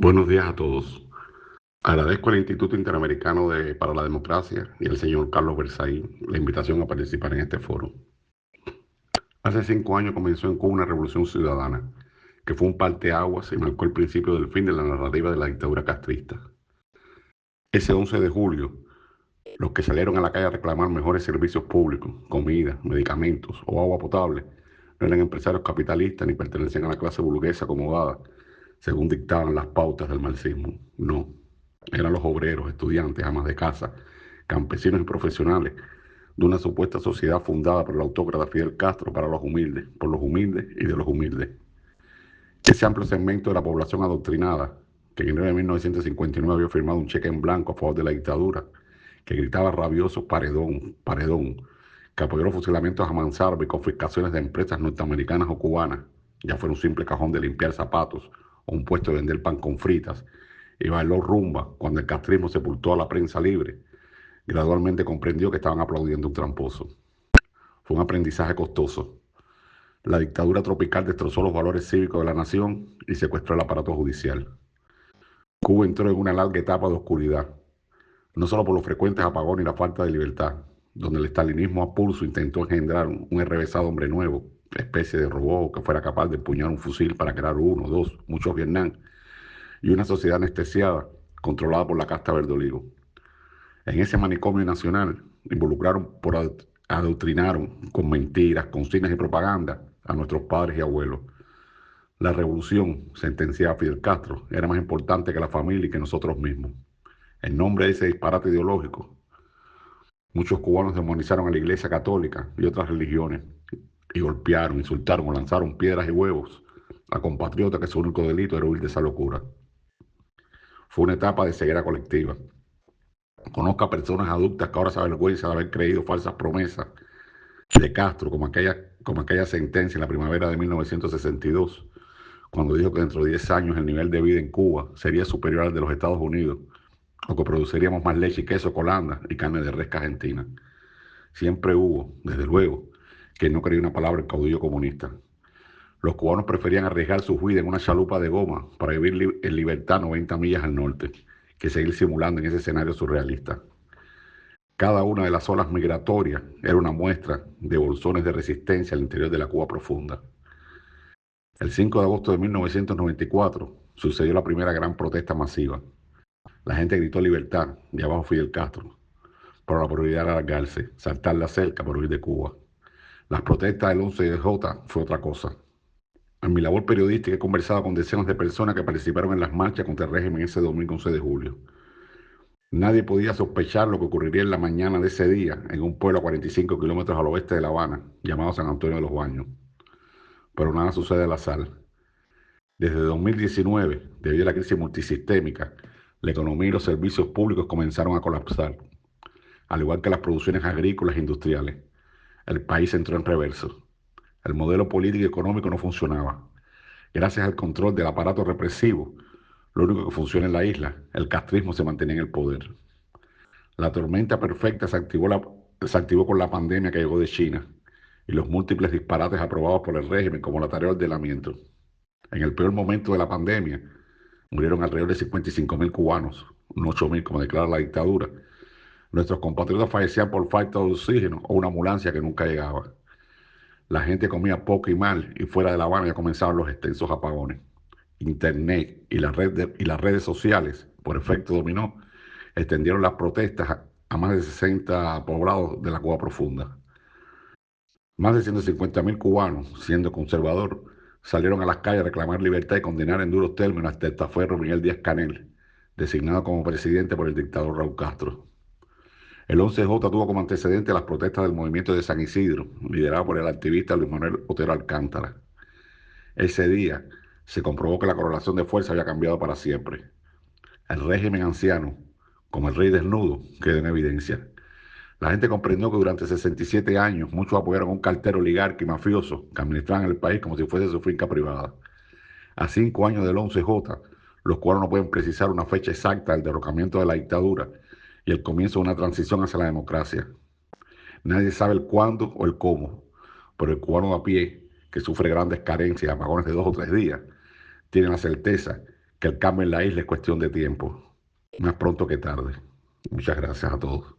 Buenos días a todos. Agradezco al Instituto Interamericano para la Democracia y al señor Carlos Versailles la invitación a participar en este foro. Hace 5 años comenzó en Cuba una revolución ciudadana, que fue un parteaguas y marcó el principio del fin de la narrativa de la dictadura castrista. Ese 11 de julio, los que salieron a la calle a reclamar mejores servicios públicos, comida, medicamentos o agua potable, no eran empresarios capitalistas ni pertenecían a la clase burguesa acomodada, según dictaban las pautas del marxismo. No, eran los obreros, estudiantes, amas de casa, campesinos y profesionales de una supuesta sociedad fundada por el autócrata Fidel Castro para los humildes, por los humildes y de los humildes. Ese amplio segmento de la población adoctrinada, que en enero de 1959 había firmado un cheque en blanco a favor de la dictadura, que gritaba rabioso paredón, paredón, que apoyó los fusilamientos a mansalva y confiscaciones de empresas norteamericanas o cubanas, ya fuera un simple cajón de limpiar zapatos o un puesto de vender pan con fritas, y bailó rumba cuando el castrismo sepultó a la prensa libre, gradualmente comprendió que estaban aplaudiendo un tramposo. Fue un aprendizaje costoso. La dictadura tropical destrozó los valores cívicos de la nación y secuestró el aparato judicial. Cuba entró en una larga etapa de oscuridad, no solo por los frecuentes apagones y la falta de libertad, donde el estalinismo a pulso intentó engendrar un enrevesado hombre nuevo, especie de robot que fuera capaz de empuñar un fusil para crear uno, dos, muchos Vietnam, y una sociedad anestesiada, controlada por la casta verde olivo. En ese manicomio nacional adoctrinaron con mentiras, consignas y propaganda a nuestros padres y abuelos. La revolución, sentenciaba Fidel Castro, era más importante que la familia y que nosotros mismos. En nombre de ese disparate ideológico, muchos cubanos demonizaron a la Iglesia Católica y otras religiones y golpearon, insultaron o lanzaron piedras y huevos a compatriotas que su único delito era huir de esa locura. Fue una etapa de ceguera colectiva. Conozco a personas adultas que ahora se avergüenzan de haber creído falsas promesas de Castro, como aquella sentencia en la primavera de 1962, cuando dijo que dentro de 10 años el nivel de vida en Cuba sería superior al de los Estados Unidos, o que produciríamos más leche y queso colanda y carne de res que Argentina. Siempre hubo, desde luego, quien no creía una palabra el caudillo comunista. Los cubanos preferían arriesgar su vida en una chalupa de goma para vivir en libertad 90 millas al norte, que seguir simulando en ese escenario surrealista. Cada una de las olas migratorias era una muestra de bolsones de resistencia al interior de la Cuba profunda. El 5 de agosto de 1994 sucedió la primera gran protesta masiva. La gente gritó libertad, y abajo Fidel Castro, pero la prioridad era largarse, saltar la cerca por huir de Cuba. Las protestas del 11 de J fue otra cosa. En mi labor periodística he conversado con decenas de personas que participaron en las marchas contra el régimen ese domingo 11 de julio. Nadie podía sospechar lo que ocurriría en la mañana de ese día en un pueblo a 45 kilómetros al oeste de La Habana, llamado San Antonio de los Baños. Pero nada sucede al azar. Desde 2019, debido a la crisis multisistémica, la economía y los servicios públicos comenzaron a colapsar, al igual que las producciones agrícolas e industriales. El país entró en reverso. El modelo político y económico no funcionaba. Gracias al control del aparato represivo, lo único que funciona en la isla, el castrismo se mantenía en el poder. La tormenta perfecta se activó con la pandemia que llegó de China y los múltiples disparates aprobados por el régimen como la tarea de ordenamiento. En el peor momento de la pandemia, murieron alrededor de 55.000 cubanos, no 8.000 como declara la dictadura. Nuestros compatriotas fallecían por falta de oxígeno o una ambulancia que nunca llegaba. La gente comía poco y mal y fuera de La Habana ya comenzaban los extensos apagones. Internet y las redes sociales, por efecto dominó, extendieron las protestas a más de 60 poblados de la Cuba profunda. Más de 150.000 cubanos, siendo conservador, salieron a las calles a reclamar libertad y condenar en duros términos al testaferro Miguel Díaz-Canel, designado como presidente por el dictador Raúl Castro. El 11J tuvo como antecedente las protestas del movimiento de San Isidro, liderado por el activista Luis Manuel Otero Alcántara. Ese día se comprobó que la correlación de fuerza había cambiado para siempre. El régimen anciano, como el rey desnudo, quedó en evidencia. La gente comprendió que durante 67 años muchos apoyaron a un cartero oligarca y mafioso que administraban el país como si fuese su finca privada. A 5 años del 11J, los cuales no pueden precisar una fecha exacta del derrocamiento de la dictadura y el comienzo de una transición hacia la democracia. Nadie sabe el cuándo o el cómo, pero el cubano de a pie, que sufre grandes carencias y apagones de 2 o 3 días, tiene la certeza que el cambio en la isla es cuestión de tiempo, más pronto que tarde. Muchas gracias a todos.